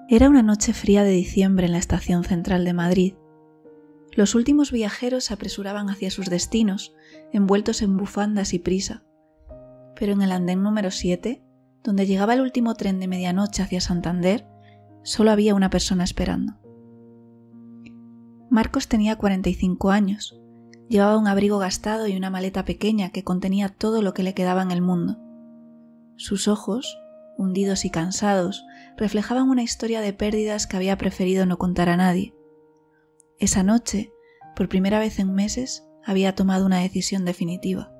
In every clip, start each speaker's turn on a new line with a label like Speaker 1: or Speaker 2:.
Speaker 1: Era una noche fría de diciembre en la estación central de Madrid. Los últimos viajeros se apresuraban hacia sus destinos, envueltos en bufandas y prisa. Pero en el andén número 7, donde llegaba el último tren de medianoche hacia Santander, solo había una persona esperando. Marcos tenía 45 años. Llevaba un abrigo gastado y una maleta pequeña que contenía todo lo que le quedaba en el mundo. Sus ojos, hundidos y cansados, reflejaban una historia de pérdidas que había preferido no contar a nadie. Esa noche, por primera vez en meses, había tomado una decisión definitiva.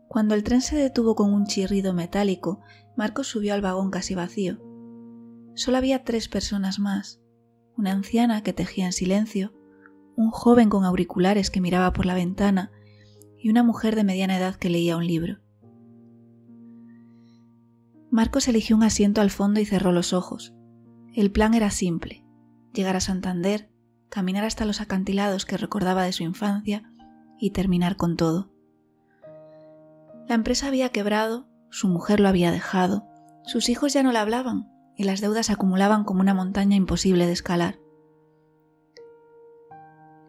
Speaker 1: Cuando el tren se detuvo con un chirrido metálico, Marcos subió al vagón casi vacío. Solo había 3 personas más: una anciana que tejía en silencio, un joven con auriculares que miraba por la ventana y una mujer de mediana edad que leía un libro. Marcos eligió un asiento al fondo y cerró los ojos. El plan era simple: llegar a Santander, caminar hasta los acantilados que recordaba de su infancia y terminar con todo. La empresa había quebrado, su mujer lo había dejado, sus hijos ya no le hablaban y las deudas se acumulaban como una montaña imposible de escalar.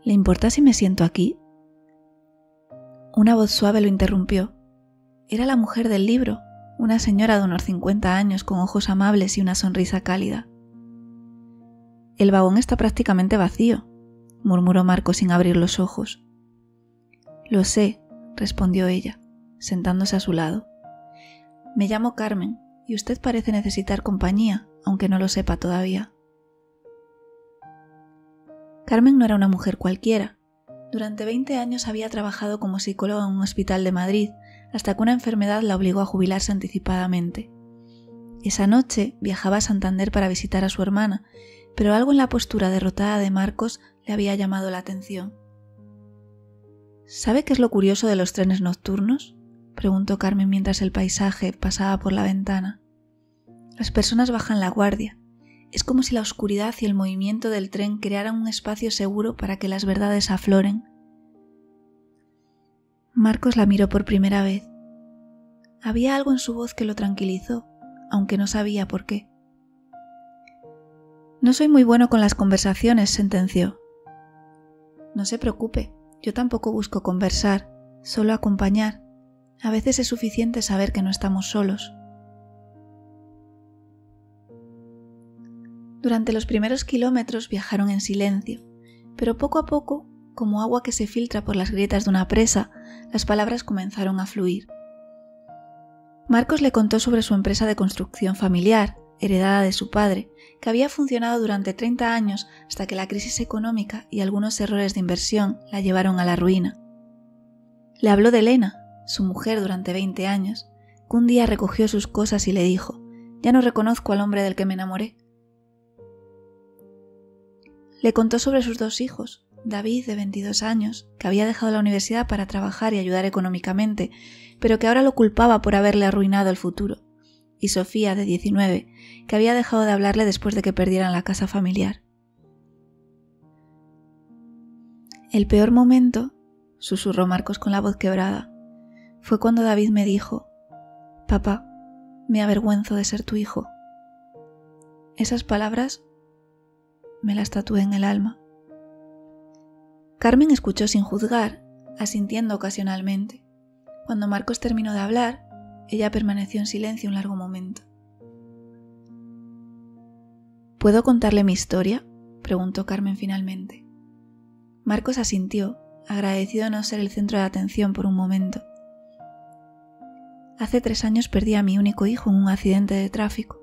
Speaker 1: ¿Le importa si me siento aquí? Una voz suave lo interrumpió. Era la mujer del libro, una señora de unos 50 años con ojos amables y una sonrisa cálida. «El vagón está prácticamente vacío», murmuró Marcos sin abrir los ojos. «Lo sé», respondió ella, sentándose a su lado. «Me llamo Carmen y usted parece necesitar compañía, aunque no lo sepa todavía». Carmen no era una mujer cualquiera. Durante 20 años había trabajado como psicóloga en un hospital de Madrid, hasta que una enfermedad la obligó a jubilarse anticipadamente. Esa noche viajaba a Santander para visitar a su hermana, pero algo en la postura derrotada de Marcos le había llamado la atención. ¿Sabe qué es lo curioso de los trenes nocturnos?, preguntó Carmen mientras el paisaje pasaba por la ventana. Las personas bajan la guardia. Es como si la oscuridad y el movimiento del tren crearan un espacio seguro para que las verdades afloren. Marcos la miró por primera vez. Había algo en su voz que lo tranquilizó, aunque no sabía por qué. «No soy muy bueno con las conversaciones», sentenció. «No se preocupe, yo tampoco busco conversar, solo acompañar. A veces es suficiente saber que no estamos solos». Durante los primeros kilómetros viajaron en silencio, pero poco a poco, como agua que se filtra por las grietas de una presa, las palabras comenzaron a fluir. Marcos le contó sobre su empresa de construcción familiar, heredada de su padre, que había funcionado durante 30 años hasta que la crisis económica y algunos errores de inversión la llevaron a la ruina. Le habló de Elena, su mujer durante 20 años, que un día recogió sus cosas y le dijo: «Ya no reconozco al hombre del que me enamoré». Le contó sobre sus 2 hijos, David, de 22 años, que había dejado la universidad para trabajar y ayudar económicamente, pero que ahora lo culpaba por haberle arruinado el futuro, y Sofía, de 19, que había dejado de hablarle después de que perdieran la casa familiar. «El peor momento», susurró Marcos con la voz quebrada, «fue cuando David me dijo: «Papá, me avergüenzo de ser tu hijo». Esas palabras me las tatué en el alma». Carmen escuchó sin juzgar, asintiendo ocasionalmente. Cuando Marcos terminó de hablar, ella permaneció en silencio un largo momento. «¿Puedo contarle mi historia?», preguntó Carmen finalmente. Marcos asintió, agradecido de no ser el centro de atención por un momento. «Hace 3 años perdí a mi único hijo en un accidente de tráfico.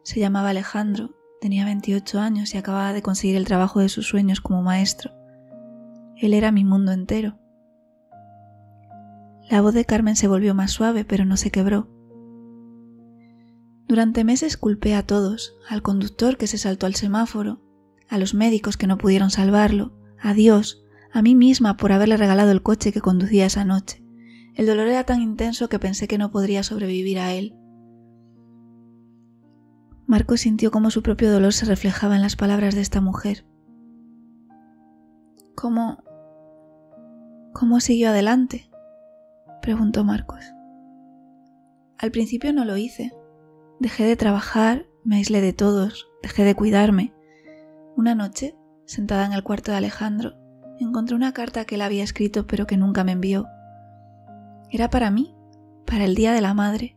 Speaker 1: Se llamaba Alejandro, tenía 28 años y acababa de conseguir el trabajo de sus sueños como maestro. Él era mi mundo entero». La voz de Carmen se volvió más suave, pero no se quebró. «Durante meses culpé a todos, al conductor que se saltó al semáforo, a los médicos que no pudieron salvarlo, a Dios, a mí misma por haberle regalado el coche que conducía esa noche. El dolor era tan intenso que pensé que no podría sobrevivir a él». Marcos sintió cómo su propio dolor se reflejaba en las palabras de esta mujer. «¿Cómo siguió adelante?», preguntó Marcos. «Al principio no lo hice. Dejé de trabajar, me aislé de todos, dejé de cuidarme. Una noche, sentada en el cuarto de Alejandro, encontré una carta que él había escrito pero que nunca me envió. Era para mí, para el Día de la Madre.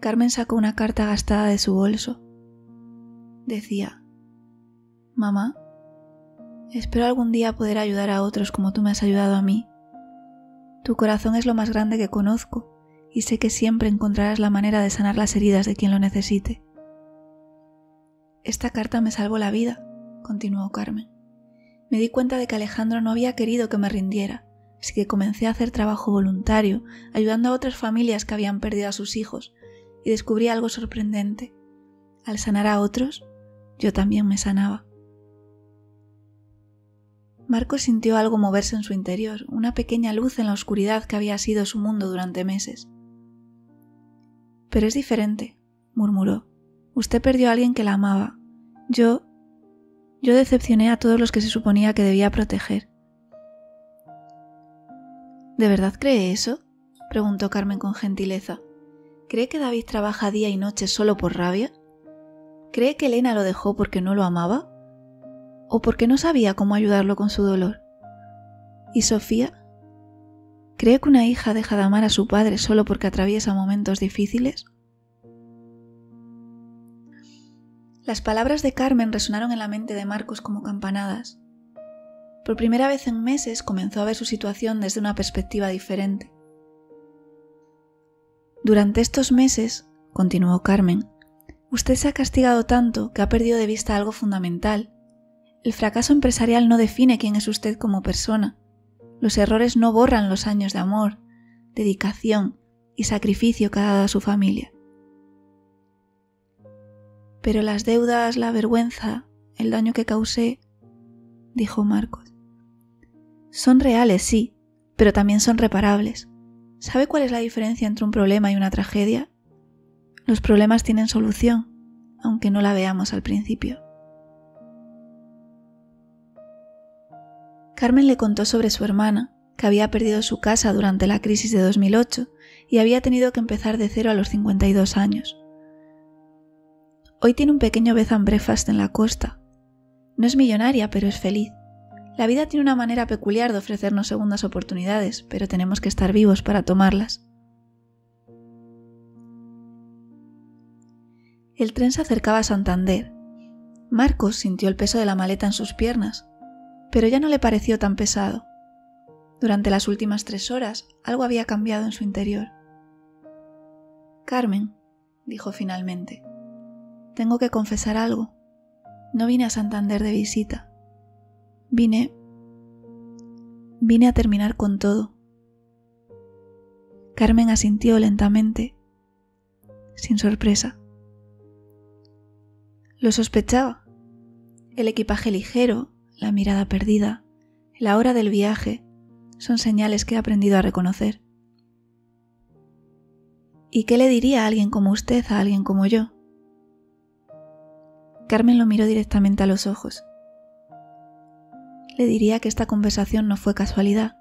Speaker 1: Carmen sacó una carta gastada de su bolso. Decía: «Mamá, espero algún día poder ayudar a otros como tú me has ayudado a mí. Tu corazón es lo más grande que conozco y sé que siempre encontrarás la manera de sanar las heridas de quien lo necesite». Esta carta me salvó la vida, continuó Carmen. Me di cuenta de que Alejandro no había querido que me rindiera, así que comencé a hacer trabajo voluntario, ayudando a otras familias que habían perdido a sus hijos, y descubrí algo sorprendente. Al sanar a otros, yo también me sanaba. Marcos sintió algo moverse en su interior, una pequeña luz en la oscuridad que había sido su mundo durante meses. «Pero es diferente», murmuró. «Usted perdió a alguien que la amaba. Yo decepcioné a todos los que se suponía que debía proteger». «¿De verdad cree eso?», preguntó Carmen con gentileza. «¿Cree que David trabaja día y noche solo por rabia? ¿Cree que Elena lo dejó porque no lo amaba? ¿O porque no sabía cómo ayudarlo con su dolor? ¿Y Sofía? ¿Cree que una hija deja de amar a su padre solo porque atraviesa momentos difíciles?». Las palabras de Carmen resonaron en la mente de Marcos como campanadas. Por primera vez en meses comenzó a ver su situación desde una perspectiva diferente. «Durante estos meses», continuó Carmen, «usted se ha castigado tanto que ha perdido de vista algo fundamental. El fracaso empresarial no define quién es usted como persona. Los errores no borran los años de amor, dedicación y sacrificio que ha dado a su familia». «Pero las deudas, la vergüenza, el daño que causé», dijo Marcos. «Son reales, sí, pero también son reparables. ¿Sabe cuál es la diferencia entre un problema y una tragedia? Los problemas tienen solución, aunque no la veamos al principio». Carmen le contó sobre su hermana, que había perdido su casa durante la crisis de 2008 y había tenido que empezar de cero a los 52 años. Hoy tiene un pequeño bed and breakfast en la costa. No es millonaria, pero es feliz. La vida tiene una manera peculiar de ofrecernos segundas oportunidades, pero tenemos que estar vivos para tomarlas. El tren se acercaba a Santander. Marcos sintió el peso de la maleta en sus piernas, pero ya no le pareció tan pesado. Durante las últimas 3 horas, algo había cambiado en su interior. «Carmen», dijo finalmente, «tengo que confesar algo. No vine a Santander de visita. Vine a terminar con todo». Carmen asintió lentamente, sin sorpresa. Lo sospechaba. El equipaje ligero, la mirada perdida, la hora del viaje, son señales que he aprendido a reconocer. ¿Y qué le diría a alguien como usted a alguien como yo? Carmen lo miró directamente a los ojos. Le diría que esta conversación no fue casualidad.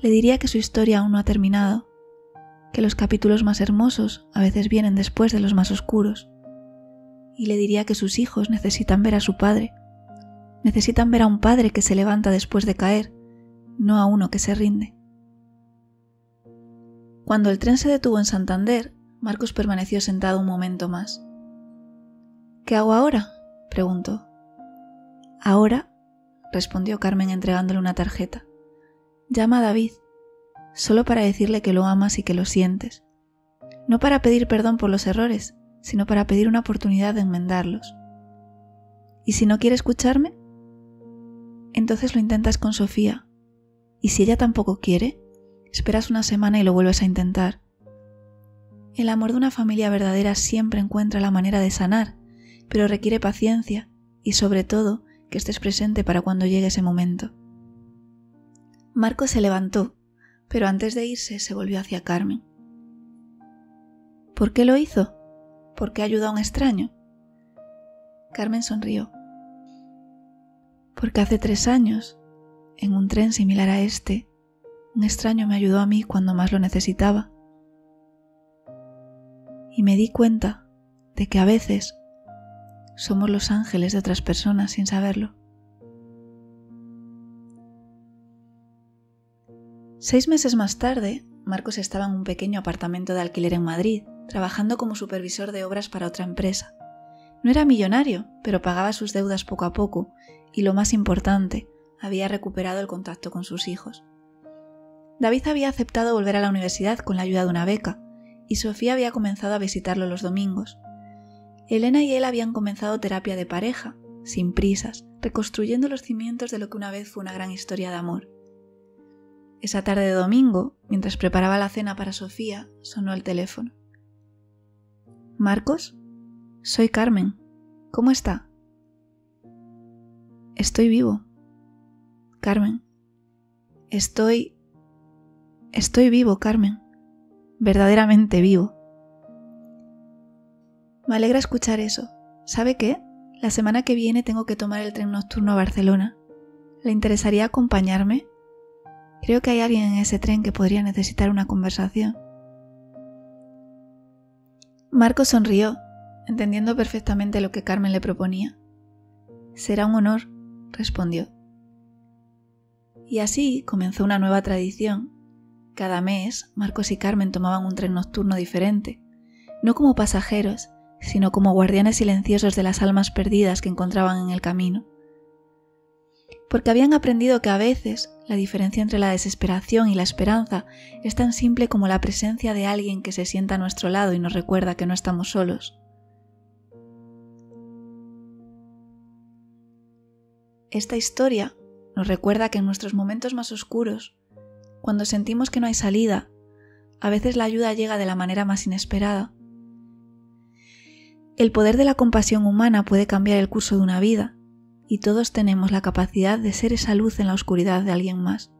Speaker 1: Le diría que su historia aún no ha terminado, que los capítulos más hermosos a veces vienen después de los más oscuros. Y le diría que sus hijos necesitan ver a su padre. Necesitan ver a un padre que se levanta después de caer, no a uno que se rinde. Cuando el tren se detuvo en Santander, Marcos permaneció sentado un momento más. «¿Qué hago ahora?», preguntó. «Ahora», respondió Carmen entregándole una tarjeta, «llama a David, solo para decirle que lo amas y que lo sientes. No para pedir perdón por los errores, sino para pedir una oportunidad de enmendarlos. ¿Y si no quiere escucharme? Entonces lo intentas con Sofía. Y si ella tampoco quiere, esperas una semana y lo vuelves a intentar. El amor de una familia verdadera siempre encuentra la manera de sanar, pero requiere paciencia y sobre todo que estés presente para cuando llegue ese momento». Marcos se levantó, pero antes de irse se volvió hacia Carmen. «¿Por qué lo hizo? ¿Por qué ayudó a un extraño?». Carmen sonrió. «Porque hace 3 años, en un tren similar a este, un extraño me ayudó a mí cuando más lo necesitaba. Y me di cuenta de que a veces somos los ángeles de otras personas sin saberlo. 6 meses más tarde, Marcos estaba en un pequeño apartamento de alquiler en Madrid, trabajando como supervisor de obras para otra empresa. No era millonario, pero pagaba sus deudas poco a poco y, lo más importante, había recuperado el contacto con sus hijos. David había aceptado volver a la universidad con la ayuda de una beca y Sofía había comenzado a visitarlo los domingos. Elena y él habían comenzado terapia de pareja, sin prisas, reconstruyendo los cimientos de lo que una vez fue una gran historia de amor. Esa tarde de domingo, mientras preparaba la cena para Sofía, sonó el teléfono. ¿Marcos? Soy Carmen. ¿Cómo está? Estoy vivo. Carmen. Estoy vivo, Carmen. Verdaderamente vivo. Me alegra escuchar eso. ¿Sabe qué? La semana que viene tengo que tomar el tren nocturno a Barcelona. ¿Le interesaría acompañarme? Creo que hay alguien en ese tren que podría necesitar una conversación. Marcos sonrió, entendiendo perfectamente lo que Carmen le proponía. Será un honor, respondió. Y así comenzó una nueva tradición. Cada mes, Marcos y Carmen tomaban un tren nocturno diferente, no como pasajeros, sino como guardianes silenciosos de las almas perdidas que encontraban en el camino. Porque habían aprendido que a veces la diferencia entre la desesperación y la esperanza es tan simple como la presencia de alguien que se sienta a nuestro lado y nos recuerda que no estamos solos. Esta historia nos recuerda que en nuestros momentos más oscuros, cuando sentimos que no hay salida, a veces la ayuda llega de la manera más inesperada. El poder de la compasión humana puede cambiar el curso de una vida, y todos tenemos la capacidad de ser esa luz en la oscuridad de alguien más.